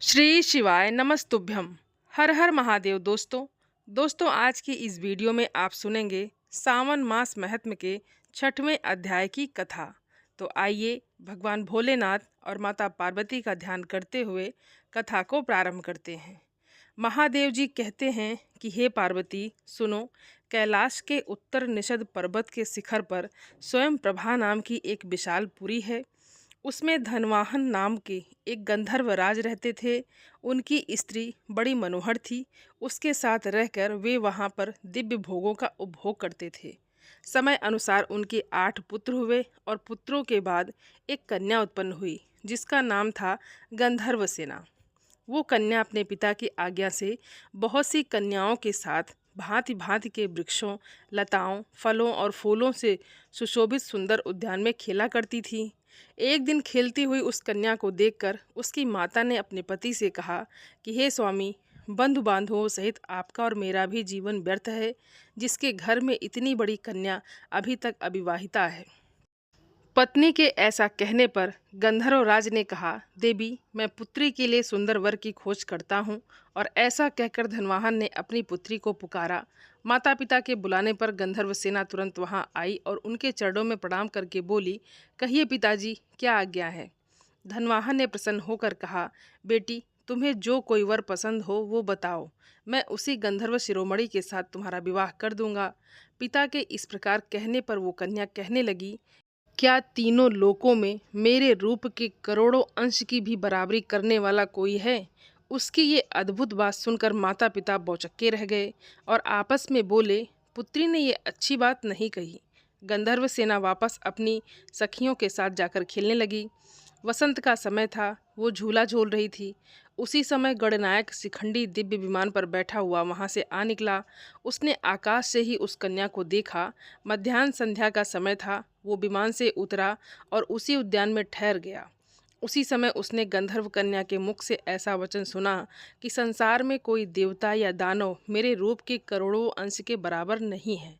श्री शिवाय नमस्तुभ्यम। हर हर महादेव। दोस्तों आज की इस वीडियो में आप सुनेंगे सावन मास महात्म्य के 6वें अध्याय की कथा। तो आइए भगवान भोलेनाथ और माता पार्वती का ध्यान करते हुए कथा को प्रारंभ करते हैं। महादेव जी कहते हैं कि हे पार्वती सुनो, कैलाश के उत्तर निषद पर्वत के शिखर पर स्वयं प्रभा नाम की एक विशाल पुरी है। उसमें धनवाहन नाम के एक गंधर्व राज रहते थे। उनकी स्त्री बड़ी मनोहर थी। उसके साथ रहकर वे वहाँ पर दिव्य भोगों का उपभोग करते थे। समय अनुसार उनके 8 पुत्र हुए और पुत्रों के बाद एक कन्या उत्पन्न हुई जिसका नाम था गंधर्व सेना। वो कन्या अपने पिता की आज्ञा से बहुत सी कन्याओं के साथ भांति भांति के वृक्षों, लताओं, फलों और फूलों से सुशोभित सुंदर उद्यान में खेला करती थी। एक दिन खेलती हुई उस कन्या को देखकर उसकी माता ने अपने पति से कहा कि हे स्वामी, बंधु बांधवों सहित आपका और मेरा भी जीवन व्यर्थ है, जिसके घर में इतनी बड़ी कन्या अभी तक अविवाहिता है। पत्नी के ऐसा कहने पर गंधर्वराज ने कहा, देवी, मैं पुत्री के लिए सुंदर वर की खोज करता हूँ। और ऐसा कहकर धनवाहन ने अपनी पुत्री को पुकारा। माता पिता के बुलाने पर गंधर्व सेना तुरंत वहाँ आई और उनके चरणों में प्रणाम करके बोली, कहिए पिताजी, क्या आज्ञा है। धनवाहन ने प्रसन्न होकर कहा, बेटी, तुम्हें जो कोई वर पसंद हो वो बताओ, मैं उसी गंधर्व शिरोमणि के साथ तुम्हारा विवाह कर दूंगा। पिता के इस प्रकार कहने पर वो कन्या कहने लगी, क्या तीनों लोकों में मेरे रूप के करोड़ों अंश की भी बराबरी करने वाला कोई है। उसकी ये अद्भुत बात सुनकर माता पिता भौचक्के रह गए और आपस में बोले, पुत्री ने ये अच्छी बात नहीं कही। गंधर्व सेना वापस अपनी सखियों के साथ जाकर खेलने लगी। वसंत का समय था। वो झूला झूल रही थी। उसी समय गणनायक शिखंडी दिव्य विमान पर बैठा हुआ वहां से आ निकला। उसने आकाश से ही उस कन्या को देखा। मध्याह्न संध्या का समय था। वो विमान से उतरा और उसी उद्यान में ठहर गया। उसी समय उसने गंधर्व कन्या के मुख से ऐसा वचन सुना कि संसार में कोई देवता या दानव मेरे रूप के करोड़ों अंश के बराबर नहीं है।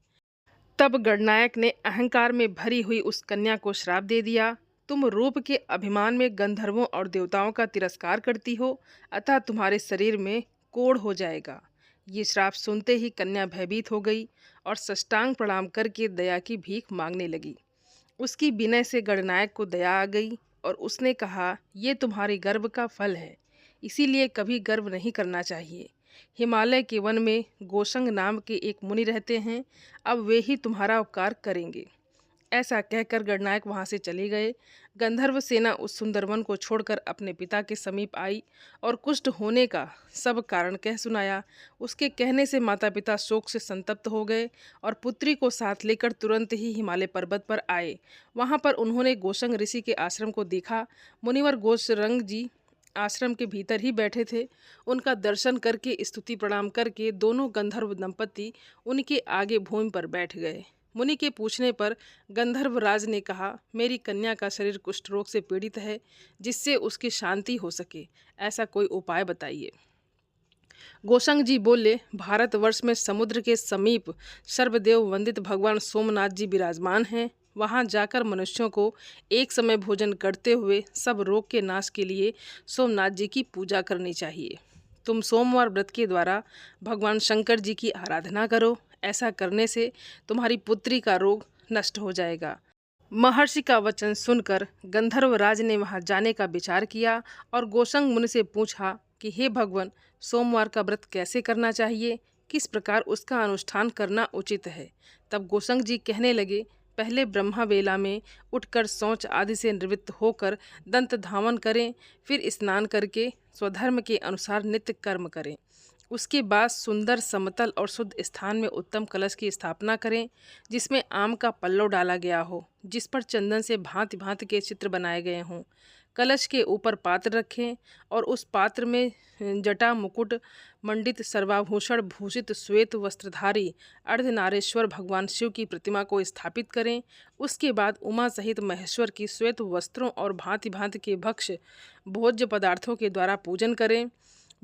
तब गणनायक ने अहंकार में भरी हुई उस कन्या को श्राप दे दिया, तुम रूप के अभिमान में गंधर्वों और देवताओं का तिरस्कार करती हो, अतः तुम्हारे शरीर में कोढ़ हो जाएगा। ये श्राप सुनते ही कन्या भयभीत हो गई और साष्टांग प्रणाम करके दया की भीख मांगने लगी। उसकी विनय से गणनायक को दया आ गई और उसने कहा, ये तुम्हारे गर्व का फल है, इसीलिए कभी गर्व नहीं करना चाहिए। हिमालय के वन में गोसंग नाम के एक मुनि रहते हैं, अब वे ही तुम्हारा उपकार करेंगे। ऐसा कहकर गणनायक वहां से चले गए। गंधर्व सेना उस सुंदर वन को छोड़कर अपने पिता के समीप आई और कुष्ठ होने का सब कारण कह सुनाया। उसके कहने से माता पिता शोक से संतप्त हो गए और पुत्री को साथ लेकर तुरंत ही हिमालय पर्वत पर आए। वहां पर उन्होंने गोसंग ऋषि के आश्रम को देखा। मुनिवर गोसरंग जी आश्रम के भीतर ही बैठे थे। उनका दर्शन करके स्तुति प्रणाम करके दोनों गंधर्व दंपति उनके आगे भूमि पर बैठ गए। मुनि के पूछने पर गंधर्वराज ने कहा, मेरी कन्या का शरीर कुष्ठ रोग से पीड़ित है, जिससे उसकी शांति हो सके, ऐसा कोई उपाय बताइए। गोसंग जी बोले, भारतवर्ष में समुद्र के समीप सर्वदेव वंदित भगवान सोमनाथ जी विराजमान हैं। वहां जाकर मनुष्यों को एक समय भोजन करते हुए सब रोग के नाश के लिए सोमनाथ जी की पूजा करनी चाहिए। तुम सोमवार व्रत के द्वारा भगवान शंकर जी की आराधना करो। ऐसा करने से तुम्हारी पुत्री का रोग नष्ट हो जाएगा। महर्षि का वचन सुनकर गंधर्वराज ने वहां जाने का विचार किया और गोसंग मुनि से पूछा कि हे भगवान, सोमवार का व्रत कैसे करना चाहिए, किस प्रकार उसका अनुष्ठान करना उचित है। तब गोसंग जी कहने लगे, पहले ब्रह्मा वेला में उठकर शौच आदि से निवृत्त होकर दंत धावन करें, फिर स्नान करके स्वधर्म के अनुसार नित्य कर्म करें। उसके बाद सुंदर समतल और शुद्ध स्थान में उत्तम कलश की स्थापना करें, जिसमें आम का पल्लव डाला गया हो, जिस पर चंदन से भांति भांति के चित्र बनाए गए हों। कलश के ऊपर पात्र रखें और उस पात्र में जटा मुकुट मंडित सर्वाभूषण भूषित श्वेत वस्त्रधारी अर्धनारेश्वर भगवान शिव की प्रतिमा को स्थापित करें। उसके बाद उमा सहित महेश्वर की श्वेत वस्त्रों और भांति भांति के भक्ष्य भोज्य पदार्थों के द्वारा पूजन करें।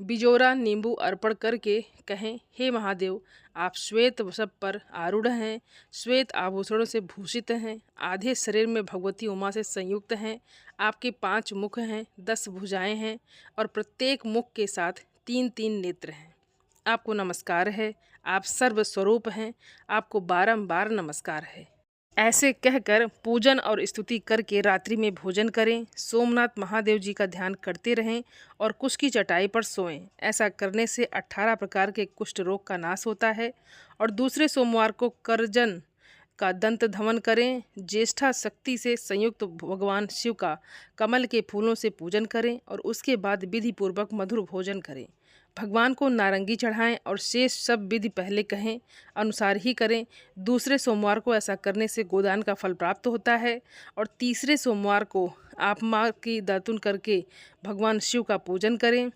बिजोरा नींबू अर्पण करके कहें, हे महादेव, आप श्वेत वृषभ पर आरूढ़ हैं, श्वेत आभूषणों से भूषित हैं, आधे शरीर में भगवती उमा से संयुक्त हैं, आपके 5 मुख हैं, 10 भुजाएं हैं और प्रत्येक मुख के साथ 3-3 नेत्र हैं। आपको नमस्कार है, आप सर्वस्वरूप हैं, आपको बारंबार नमस्कार है। ऐसे कहकर पूजन और स्तुति करके रात्रि में भोजन करें। सोमनाथ महादेव जी का ध्यान करते रहें और कुश की चटाई पर सोएं। ऐसा करने से 18 प्रकार के कुष्ठ रोग का नाश होता है। और दूसरे सोमवार को करजन का दंत धवन करें। ज्येष्ठा शक्ति से संयुक्त भगवान शिव का कमल के फूलों से पूजन करें और उसके बाद विधि पूर्वक मधुर भोजन करें। भगवान को नारंगी चढ़ाएं और शेष सब विधि पहले कहें अनुसार ही करें। दूसरे सोमवार को ऐसा करने से गोदान का फल प्राप्त होता है। और तीसरे सोमवार को आप माँ की दातुन करके भगवान शिव का पूजन करें,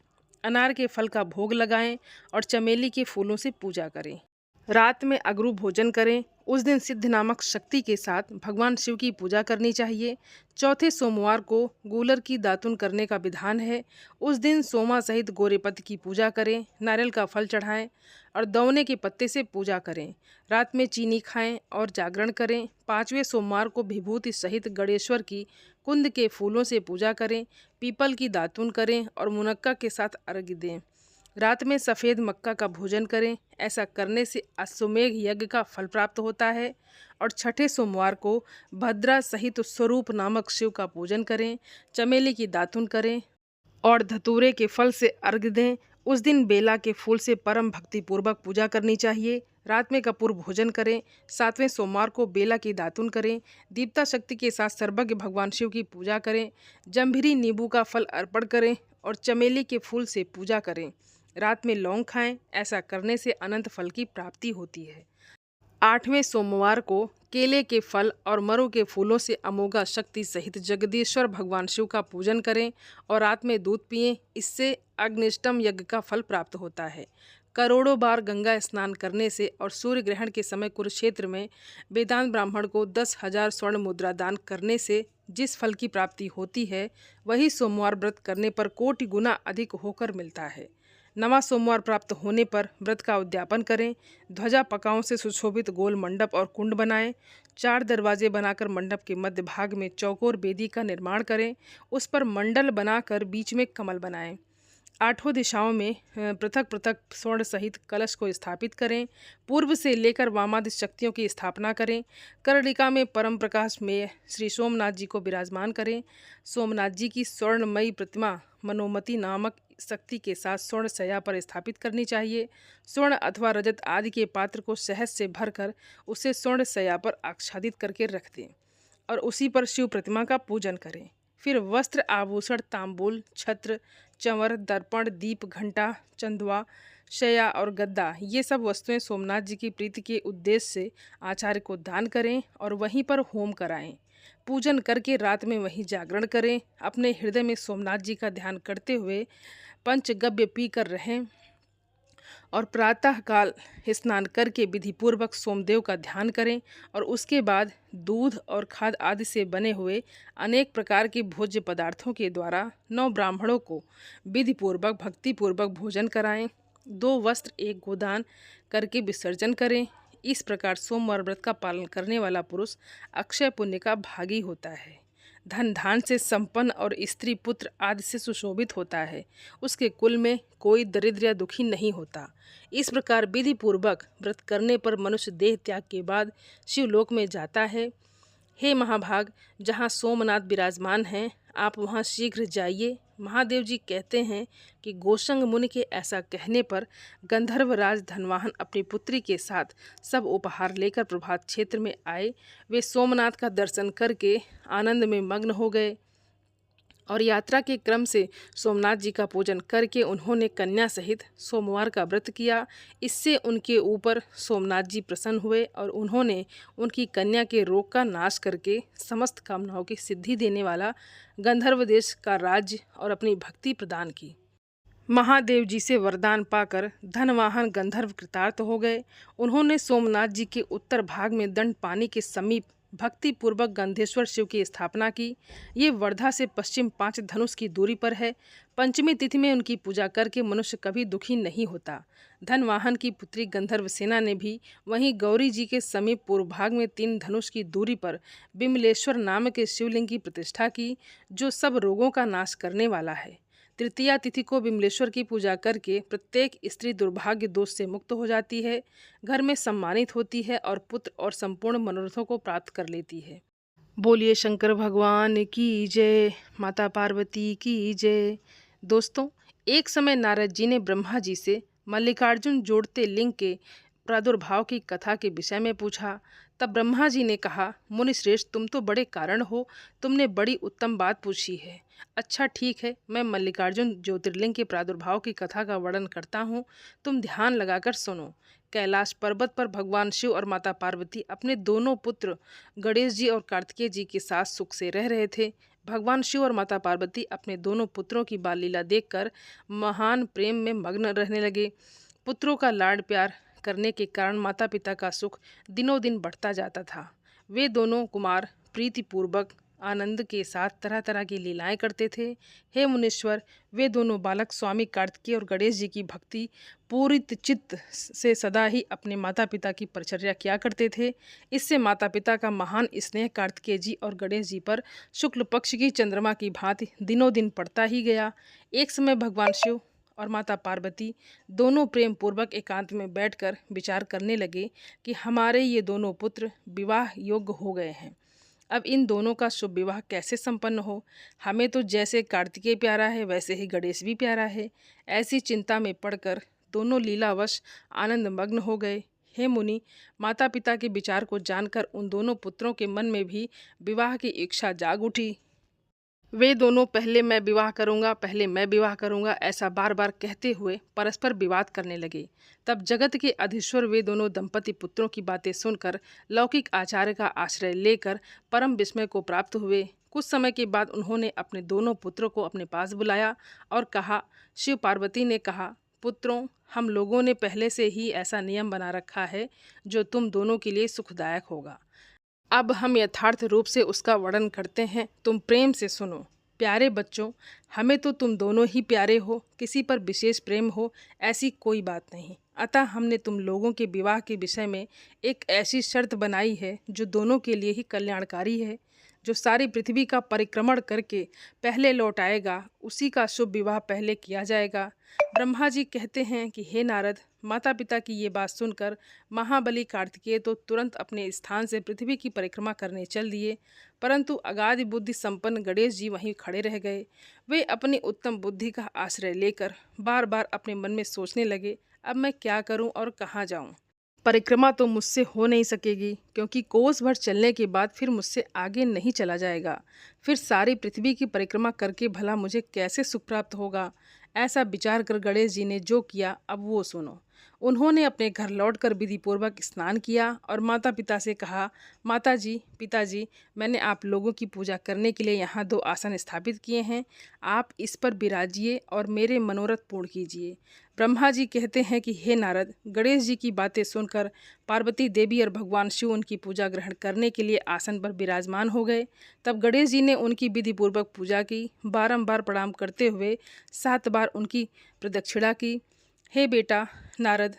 अनार के फल का भोग लगाएं और चमेली के फूलों से पूजा करें। रात में अगरू भोजन करें। उस दिन सिद्ध नामक शक्ति के साथ भगवान शिव की पूजा करनी चाहिए। चौथे सोमवार को गूलर की दातुन करने का विधान है। उस दिन सोमा सहित गोरेपति की पूजा करें, नारियल का फल चढ़ाएं और दौने के पत्ते से पूजा करें। रात में चीनी खाएं और जागरण करें। 5वें सोमवार को विभूति सहित गणेश्वर की कुंद के फूलों से पूजा करें, पीपल की दातुन करें और मुनक्का के साथ अर्घ्य दें। रात में सफ़ेद मक्का का भोजन करें। ऐसा करने से अश्वमेघ यज्ञ का फल प्राप्त होता है। और छठे सोमवार को भद्रा सहित स्वरूप नामक शिव का पूजन करें, चमेली की दातुन करें और धतूरे के फल से अर्घ्य दें। उस दिन बेला के फूल से परम भक्ति पूर्वक पूजा करनी चाहिए। रात में कपूर भोजन करें। 7वें सोमवार को बेला की दातुन करें, दीप्ता शक्ति के साथ सर्वज्ञ भगवान शिव की पूजा करें, जम्भीरी नींबू का फल अर्पण करें और चमेली के फूल से पूजा करें। रात में लौंग खाएं। ऐसा करने से अनंत फल की प्राप्ति होती है। 8वें सोमवार को केले के फल और मरु के फूलों से अमोघा शक्ति सहित जगदीश्वर भगवान शिव का पूजन करें और रात में दूध पिएं। इससे अग्निष्टम यज्ञ का फल प्राप्त होता है। करोड़ों बार गंगा स्नान करने से और सूर्य ग्रहण के समय कुरुक्षेत्र में वेदांत ब्राह्मण को 10,000 स्वर्ण मुद्रा दान करने से जिस फल की प्राप्ति होती है, वही सोमवार व्रत करने पर कोटि गुना अधिक होकर मिलता है। नवा सोमवार प्राप्त होने पर व्रत का उद्यापन करें। ध्वजा पकाओं से सुशोभित गोल मंडप और कुंड बनाएं। 4 दरवाजे बनाकर मंडप के मध्य भाग में चौकोर वेदी का निर्माण करें। उस पर मंडल बनाकर बीच में कमल बनाएं। 8 दिशाओं में पृथक पृथक स्वर्ण सहित कलश को स्थापित करें। पूर्व से लेकर वामादि शक्तियों की स्थापना करें। कर्णिका में परम प्रकाश में श्री सोमनाथ जी को विराजमान करें। सोमनाथ जी की स्वर्णमयी प्रतिमा मनोमती नामक शक्ति के साथ स्वर्ण शैया पर स्थापित करनी चाहिए। स्वर्ण अथवा रजत आदि के पात्र को शहद से भरकर उसे स्वर्ण शैया पर आच्छादित करके रख दें और उसी पर शिव प्रतिमा का पूजन करें। फिर वस्त्र, आभूषण, तांबूल, छत्र, चंवर, दर्पण, दीप, घंटा, चंदवा, शैया और गद्दा, ये सब वस्तुएं सोमनाथ जी की प्रीति के उद्देश्य से आचार्य को दान करें और वहीं पर होम कराएं। पूजन करके रात में वहीं जागरण करें। अपने हृदय में सोमनाथ जी का ध्यान करते हुए पंचगव्य पी कर रहें और प्रातःकाल स्नान करके विधिपूर्वक सोमदेव का ध्यान करें और उसके बाद दूध और खाद आदि से बने हुए अनेक प्रकार के भोज्य पदार्थों के द्वारा 9 ब्राह्मणों को विधिपूर्वक भक्तिपूर्वक भोजन कराएं। 2 वस्त्र, 1 गोदान करके विसर्जन करें। इस प्रकार सोमवार व्रत का पालन करने वाला पुरुष अक्षय पुण्य का भागी होता है, धन धान से संपन्न और स्त्री पुत्र आदि से सुशोभित होता है। उसके कुल में कोई दरिद्र या दुखी नहीं होता। इस प्रकार विधि पूर्वक व्रत करने पर मनुष्य देह त्याग के बाद शिवलोक में जाता है। हे महाभाग, जहाँ सोमनाथ विराजमान हैं, आप वहाँ शीघ्र जाइए। महादेव जी कहते हैं कि गोशंग मुनि के ऐसा कहने पर गंधर्वराज धनवाहन अपनी पुत्री के साथ सब उपहार लेकर प्रभात क्षेत्र में आए। वे सोमनाथ का दर्शन करके आनंद में मग्न हो गए और यात्रा के क्रम से सोमनाथ जी का पूजन करके उन्होंने कन्या सहित सोमवार का व्रत किया। इससे उनके ऊपर सोमनाथ जी प्रसन्न हुए और उन्होंने उनकी कन्या के रोग का नाश करके समस्त कामनाओं की सिद्धि देने वाला गंधर्व देश का राज्य और अपनी भक्ति प्रदान की। महादेव जी से वरदान पाकर धनवाहन गंधर्व कृतार्थ हो गए। उन्होंने सोमनाथ जी के उत्तर भाग में दंड पानी के समीप भक्ति पूर्वक गंधेश्वर शिव की स्थापना की। ये वर्धा से पश्चिम 5 धनुष की दूरी पर है। पंचमी तिथि में उनकी पूजा करके मनुष्य कभी दुखी नहीं होता। धनवाहन की पुत्री गंधर्व सेना ने भी वहीं गौरी जी के समीप पूर्व भाग में 3 धनुष की दूरी पर बिमलेश्वर नाम के शिवलिंग की प्रतिष्ठा की, जो सब रोगों का नाश करने वाला है। तृतीया तिथि को बिमलेश्वर की पूजा करके प्रत्येक स्त्री दुर्भाग्य दोष से मुक्त हो जाती है, घर में सम्मानित होती है और पुत्र और संपूर्ण मनोरथों को प्राप्त कर लेती है। बोलिए शंकर भगवान की जय, माता पार्वती की जय। दोस्तों, एक समय नारद जी ने ब्रह्मा जी से मल्लिकार्जुन जोड़ते लिंग के प्रादुर्भाव की कथा के विषय में पूछा। तब ब्रह्मा जी ने कहा, मुनि श्रेष्ठ, तुम तो बड़े कारण हो, तुमने बड़ी उत्तम बात पूछी है। अच्छा ठीक है, मैं मल्लिकार्जुन ज्योतिर्लिंग के प्रादुर्भाव की कथा का वर्णन करता हूँ, तुम ध्यान लगाकर सुनो। कैलाश पर्वत पर भगवान शिव और माता पार्वती अपने दोनों पुत्र गणेश जी और कार्तिकेय जी के साथ सुख से रह रहे थे। भगवान शिव और माता पार्वती अपने दोनों पुत्रों की बाल लीला देखकर महान प्रेम में मग्न रहने लगे। पुत्रों का लाड प्यार करने के कारण माता पिता का सुख दिनों दिन बढ़ता जाता था। वे दोनों कुमार प्रीतिपूर्वक आनंद के साथ तरह तरह की लीलाएं करते थे। हे मुनीश्वर, वे दोनों बालक स्वामी कार्तिकेय और गणेश जी की भक्ति पूरी चित्त से सदा ही अपने माता पिता की परिचर्या किया करते थे। इससे माता पिता का महान स्नेह कार्तिकेय जी और गणेश जी पर शुक्ल पक्ष की चंद्रमा की भांति दिनों दिन बढ़ता ही गया। एक समय भगवान शिव और माता पार्वती दोनों प्रेम पूर्वक एकांत में बैठकर विचार करने लगे कि हमारे ये दोनों पुत्र विवाह योग्य हो गए हैं। अब इन दोनों का शुभ विवाह कैसे संपन्न हो। हमें तो जैसे कार्तिकेय प्यारा है वैसे ही गणेश भी प्यारा है। ऐसी चिंता में पड़कर दोनों लीलावश आनंद मग्न हो गए। हे मुनि, माता पिता के विचार को जानकर उन दोनों पुत्रों के मन में भी विवाह की इच्छा जाग उठी। वे दोनों पहले मैं विवाह करूंगा, पहले मैं विवाह करूंगा, ऐसा बार बार कहते हुए परस्पर विवाद करने लगे। तब जगत के अधीश्वर वे दोनों दंपति पुत्रों की बातें सुनकर लौकिक आचार्य का आश्रय लेकर परम विस्मय को प्राप्त हुए। कुछ समय के बाद उन्होंने अपने दोनों पुत्रों को अपने पास बुलाया और कहा। शिव पार्वती ने कहा, पुत्रों, हम लोगों ने पहले से ही ऐसा नियम बना रखा है जो तुम दोनों के लिए सुखदायक होगा। अब हम यथार्थ रूप से उसका वर्णन करते हैं, तुम प्रेम से सुनो। प्यारे बच्चों, हमें तो तुम दोनों ही प्यारे हो, किसी पर विशेष प्रेम हो ऐसी कोई बात नहीं। अतः हमने तुम लोगों के विवाह के विषय में एक ऐसी शर्त बनाई है जो दोनों के लिए ही कल्याणकारी है। जो सारी पृथ्वी का परिक्रमण करके पहले लौट आएगा, उसी का शुभ विवाह पहले किया जाएगा। ब्रह्मा जी कहते हैं कि हे नारद, माता पिता की ये बात सुनकर महाबली कार्तिकेय तो तुरंत अपने स्थान से पृथ्वी की परिक्रमा करने चल दिए, परंतु अगाध बुद्धि संपन्न गणेश जी वहीं खड़े रह गए। वे अपनी उत्तम बुद्धि का आश्रय लेकर बार बार अपने मन में सोचने लगे, अब मैं क्या करूं और कहाँ जाऊं। परिक्रमा तो मुझसे हो नहीं सकेगी, क्योंकि कोस भर चलने के बाद फिर मुझसे आगे नहीं चला जाएगा। फिर सारी पृथ्वी की परिक्रमा करके भला मुझे कैसे सुख प्राप्त होगा। ऐसा विचार कर गणेश जी ने जो किया अब वो सुनो। उन्होंने अपने घर लौटकर विधिपूर्वक स्नान किया और माता पिता से कहा, माता जी, पिताजी, मैंने आप लोगों की पूजा करने के लिए यहाँ 2 आसन स्थापित किए हैं, आप इस पर विराजिए और मेरे मनोरथ पूर्ण कीजिए। ब्रह्मा जी कहते हैं कि हे नारद, गणेश जी की बातें सुनकर पार्वती देवी और भगवान शिव उनकी पूजा ग्रहण करने के लिए आसन पर विराजमान हो गए। तब गणेश जी ने उनकी विधिपूर्वक पूजा की, बारंबार प्रणाम करते हुए 7 बार उनकी प्रदक्षिणा की। हे बेटा नारद,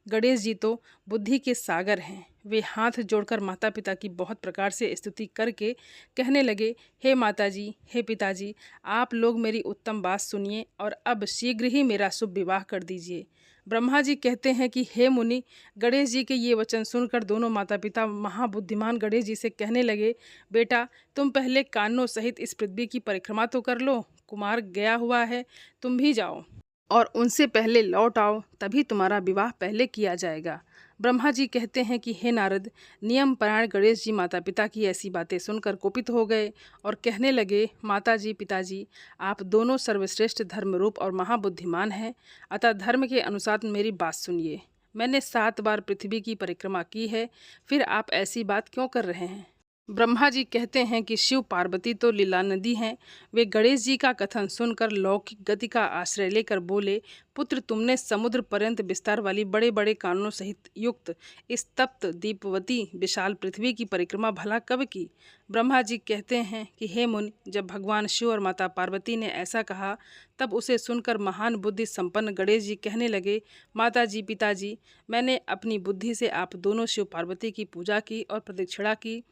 गणेश जी तो बुद्धि के सागर हैं। वे हाथ जोड़कर माता पिता की बहुत प्रकार से स्तुति करके कहने लगे, हे माताजी, हे पिताजी, आप लोग मेरी उत्तम बात सुनिए और अब शीघ्र ही मेरा शुभ विवाह कर दीजिए। ब्रह्मा जी कहते हैं कि हे मुनि, गणेश जी के ये वचन सुनकर दोनों माता पिता महाबुद्धिमान गणेश जी से कहने लगे, बेटा तुम पहले कान्हों सहित इस पृथ्वी की परिक्रमा तो कर लो, कुमार गया हुआ है, तुम भी जाओ और उनसे पहले लौट आओ, तभी तुम्हारा विवाह पहले किया जाएगा। ब्रह्मा जी कहते हैं कि हे नारद, नियम परायण गणेश जी माता पिता की ऐसी बातें सुनकर कुपित हो गए और कहने लगे, माता जी, पिताजी, आप दोनों सर्वश्रेष्ठ धर्मरूप और महाबुद्धिमान हैं, अतः धर्म के अनुसार मेरी बात सुनिए। मैंने 7 बार पृथ्वी की परिक्रमा की है, फिर आप ऐसी बात क्यों कर रहे हैं। ब्रह्मा जी कहते हैं कि शिव पार्वती तो लीला नदी हैं। वे गणेश जी का कथन सुनकर लौकिक गति का आश्रय लेकर बोले, पुत्र तुमने समुद्र पर्यंत विस्तार वाली बड़े बड़े कानों सहित युक्त इस तप्त दीपवती विशाल पृथ्वी की परिक्रमा भला कब की? ब्रह्मा जी कहते हैं कि हे मुनि, जब भगवान शिव और माता पार्वती ने ऐसा कहा तब उसे सुनकर महान बुद्धि संपन्न गणेश जी कहने लगे, माता जी पिताजी, मैंने अपनी बुद्धि से आप दोनों शिव पार्वती की पूजा की और प्रदक्षिणा की,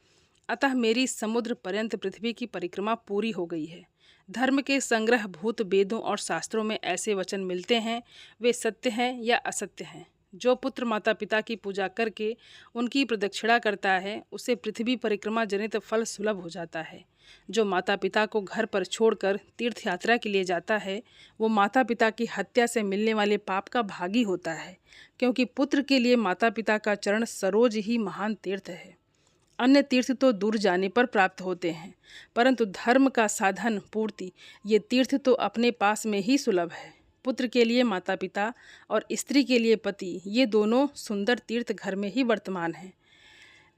अतः मेरी समुद्र पर्यंत पृथ्वी की परिक्रमा पूरी हो गई है। धर्म के संग्रह भूत वेदों और शास्त्रों में ऐसे वचन मिलते हैं, वे सत्य हैं या असत्य हैं। जो पुत्र माता पिता की पूजा करके उनकी प्रदक्षिणा करता है उसे पृथ्वी परिक्रमा जनित फल सुलभ हो जाता है। जो माता पिता को घर पर छोड़कर तीर्थ यात्रा के लिए जाता है वो माता पिता की हत्या से मिलने वाले पाप का भागी होता है, क्योंकि पुत्र के लिए माता पिता का चरण सरोज ही महान तीर्थ है। अन्य तीर्थ तो दूर जाने पर प्राप्त होते हैं, परंतु धर्म का साधन पूर्ति ये तीर्थ तो अपने पास में ही सुलभ है। पुत्र के लिए माता पिता और स्त्री के लिए पति, ये दोनों सुंदर तीर्थ घर में ही वर्तमान हैं।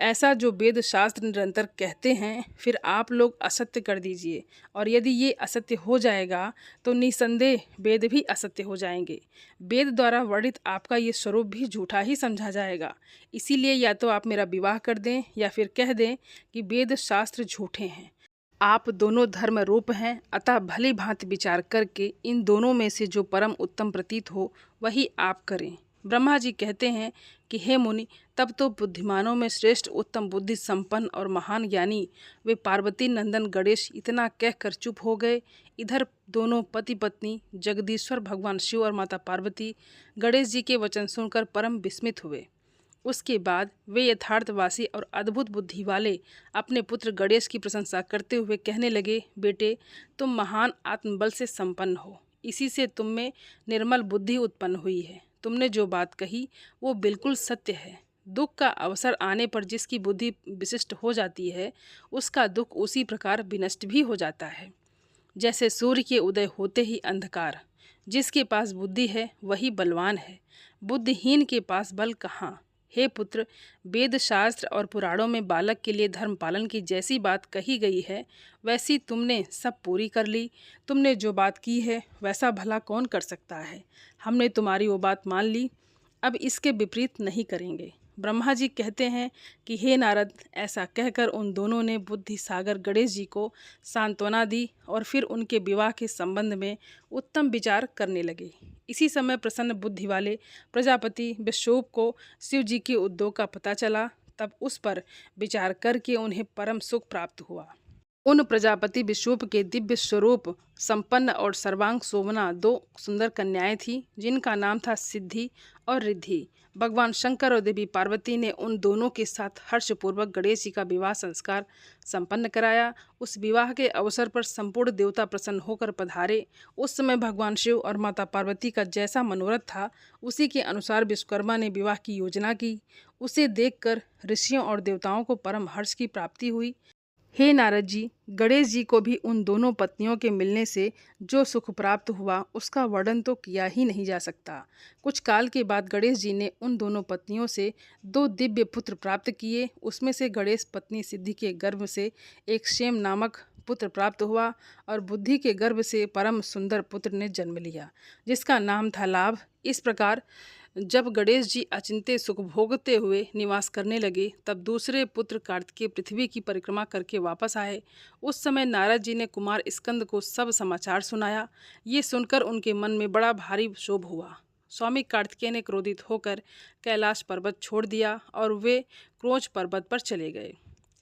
ऐसा जो वेद शास्त्र निरंतर कहते हैं, फिर आप लोग असत्य कर दीजिए, और यदि ये असत्य हो जाएगा तो निसंदेह वेद भी असत्य हो जाएंगे। वेद द्वारा वर्णित आपका ये स्वरूप भी झूठा ही समझा जाएगा। इसीलिए या तो आप मेरा विवाह कर दें या फिर कह दें कि वेद शास्त्र झूठे हैं। आप दोनों धर्म रूप हैं, अतः भली भांति विचार करके इन दोनों में से जो परम उत्तम प्रतीत हो वही आप करें। ब्रह्मा जी कहते हैं कि हे मुनि, तब तो बुद्धिमानों में श्रेष्ठ उत्तम बुद्धि संपन्न और महान ज्ञानी वे पार्वती नंदन गणेश इतना कहकर चुप हो गए। इधर दोनों पति पत्नी जगदीश्वर भगवान शिव और माता पार्वती गणेश जी के वचन सुनकर परम विस्मित हुए। उसके बाद वे यथार्थवासी और अद्भुत बुद्धि वाले अपने पुत्र गणेश की प्रशंसा करते हुए कहने लगे, बेटे तुम महान आत्मबल से संपन्न हो, इसी से तुम में निर्मल बुद्धि उत्पन्न हुई है। तुमने जो बात कही वो बिल्कुल सत्य है। दुख का अवसर आने पर जिसकी बुद्धि विशिष्ट हो जाती है उसका दुख उसी प्रकार विनष्ट भी हो जाता है। जैसे सूर्य के उदय होते ही अंधकार, जिसके पास बुद्धि है वही बलवान है, बुद्धिहीन के पास बल कहाँ। हे पुत्र, वेद शास्त्र और पुराणों में बालक के लिए धर्म पालन की जैसी बात कही गई है वैसी तुमने सब पूरी कर ली। तुमने जो बात की है वैसा भला कौन कर सकता है। हमने तुम्हारी वो बात मान ली, अब इसके विपरीत नहीं करेंगे। ब्रह्मा जी कहते हैं कि हे नारद, ऐसा कहकर उन दोनों ने बुद्धि सागर गणेश जी को सांत्वना दी और फिर उनके विवाह के संबंध में उत्तम विचार करने लगे। इसी समय प्रसन्न बुद्धि वाले प्रजापति विश्वरूप को शिव जी के उद्योग का पता चला। तब उस पर विचार करके उन्हें परम सुख प्राप्त हुआ। उन प्रजापति विश्वरूप के दिव्य स्वरूप संपन्न और सर्वांग शोभना दो सुंदर कन्याएं थीं, जिनका नाम था सिद्धि और रिद्धि। भगवान शंकर और देवी पार्वती ने उन दोनों के साथ हर्षपूर्वक गणेश जी का विवाह संस्कार संपन्न कराया। उस विवाह के अवसर पर संपूर्ण देवता प्रसन्न होकर पधारे। उस समय भगवान शिव और माता पार्वती का जैसा मनोरथ था उसी के अनुसार विश्वकर्मा ने विवाह की योजना की। उसे देखकर ऋषियों और देवताओं को परम हर्ष की प्राप्ति हुई। हे नारद जी, गणेश जी को भी उन दोनों पत्नियों के मिलने से जो सुख प्राप्त हुआ उसका वर्णन तो किया ही नहीं जा सकता। कुछ काल के बाद गणेश जी ने उन दोनों पत्नियों से दो दिव्य पुत्र प्राप्त किए। उसमें से गणेश पत्नी सिद्धि के गर्भ से एक क्षेम नामक पुत्र प्राप्त हुआ और बुद्धि के गर्भ से परम सुंदर पुत्र ने जन्म लिया, जिसका नाम था लाभ। इस प्रकार जब गणेश जी अचिंत्य सुख भोगते हुए निवास करने लगे तब दूसरे पुत्र कार्तिकेय पृथ्वी की परिक्रमा करके वापस आए। उस समय नारद जी ने कुमार स्कंद को सब समाचार सुनाया। ये सुनकर उनके मन में बड़ा भारी क्षोभ हुआ। स्वामी कार्तिकेय ने क्रोधित होकर कैलाश पर्वत छोड़ दिया और वे क्रोच पर्वत पर चले गए।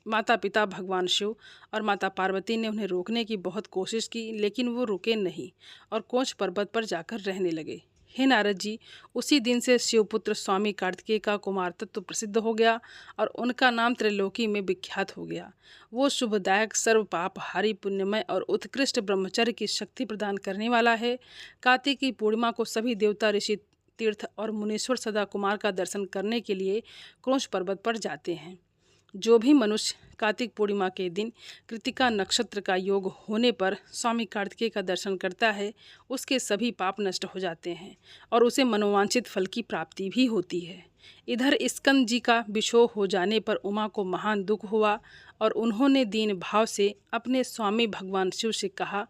माता पिता भगवान शिव और माता पार्वती ने उन्हें रोकने की बहुत कोशिश की, लेकिन वो रुके नहीं और कोच पर्वत पर जाकर रहने लगे। हे नारद जी, उसी दिन से शिवपुत्र स्वामी कार्तिकेय का कुमार तत्व प्रसिद्ध हो गया और उनका नाम त्रैलोकी में विख्यात हो गया। वो शुभदायक, सर्व पापहारी, पुण्यमय और उत्कृष्ट ब्रह्मचर्य की शक्ति प्रदान करने वाला है। कार्तिक की पूर्णिमा को सभी देवता, ऋषि, तीर्थ और मुनीश्वर सदा कुमार का दर्शन करने के लिए क्रोच पर्वत पर जाते हैं। जो भी मनुष्य कार्तिक पूर्णिमा के दिन कृतिका नक्षत्र का योग होने पर स्वामी कार्तिकेय का दर्शन करता है, उसके सभी पाप नष्ट हो जाते हैं और उसे मनोवांछित फल की प्राप्ति भी होती है। इधर स्कंद जी का विछोह हो जाने पर उमा को महान दुख हुआ और उन्होंने दीन भाव से अपने स्वामी भगवान शिव से कहा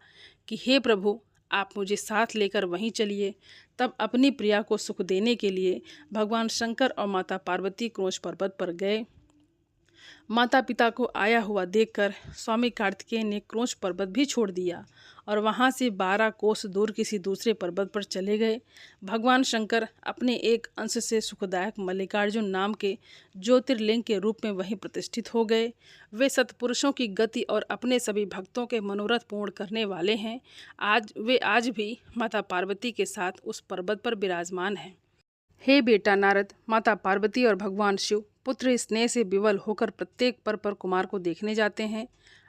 कि हे प्रभु, आप मुझे साथ लेकर वहीं चलिए। तब अपनी प्रिया को सुख देने के लिए भगवान शंकर और माता पार्वती क्रोंच पर्वत पर गए। माता पिता को आया हुआ देखकर स्वामी कार्तिकेय ने क्रोंच पर्वत भी छोड़ दिया और वहां से 12 कोस दूर किसी दूसरे पर्वत पर चले गए। भगवान शंकर अपने एक अंश से सुखदायक मल्लिकार्जुन नाम के ज्योतिर्लिंग के रूप में वहीं प्रतिष्ठित हो गए। वे सत्पुरुषों की गति और अपने सभी भक्तों के मनोरथ पूर्ण करने वाले हैं। आज भी माता पार्वती के साथ उस पर्वत पर विराजमान हैं। हे बेटा नारद, माता पार्वती और भगवान शिव पुत्र स्नेह से विवल होकर प्रत्येक पर कुमार को देखने जाते हैं।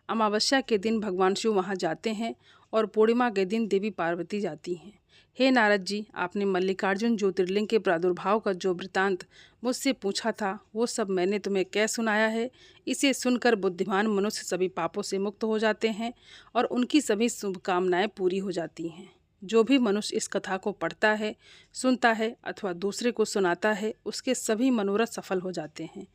अमावस्या के दिन भगवान शिव वहां जाते हैं और पूर्णिमा के दिन देवी पार्वती जाती हैं। हे नारद जी, आपने मल्लिकार्जुन ज्योतिर्लिंग के प्रादुर्भाव का जो वृतांत मुझसे पूछा था, वो सब मैंने तुम्हें कह सुनाया है। इसे सुनकर बुद्धिमान मनुष्य सभी पापों से मुक्त हो जाते हैं और उनकी सभी शुभकामनाएं पूरी हो जाती हैं। जो भी मनुष्य इस कथा को पढ़ता है, सुनता है अथवा दूसरे को सुनाता है, उसके सभी मनोरथ सफल हो जाते हैं।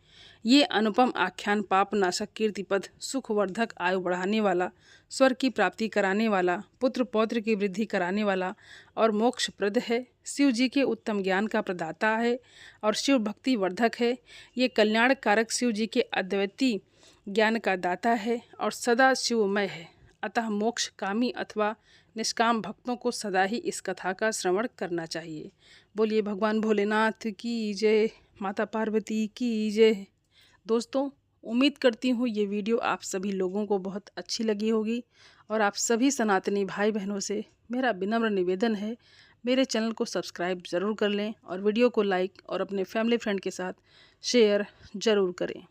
ये अनुपम आख्यान पाप नाशक, कीर्तिपद, सुखवर्धक, आयु बढ़ाने वाला, स्वर्ग की प्राप्ति कराने वाला, पुत्र पौत्र की वृद्धि कराने वाला और मोक्षप्रद है। शिव जी के उत्तम ज्ञान का प्रदाता है और शिव भक्ति वर्धक है। ये कल्याण कारक शिव जी के अद्वितीय ज्ञान का दाता है और सदा शिवमय है। अतः मोक्ष कामी अथवा निष्काम भक्तों को सदा ही इस कथा का श्रवण करना चाहिए। बोलिए भगवान भोलेनाथ की जय, माता पार्वती की जय। दोस्तों, उम्मीद करती हूँ ये वीडियो आप सभी लोगों को बहुत अच्छी लगी होगी और आप सभी सनातनी भाई बहनों से मेरा विनम्र निवेदन है, मेरे चैनल को सब्सक्राइब ज़रूर कर लें और वीडियो को लाइक और अपने फैमिली फ्रेंड के साथ शेयर ज़रूर करें।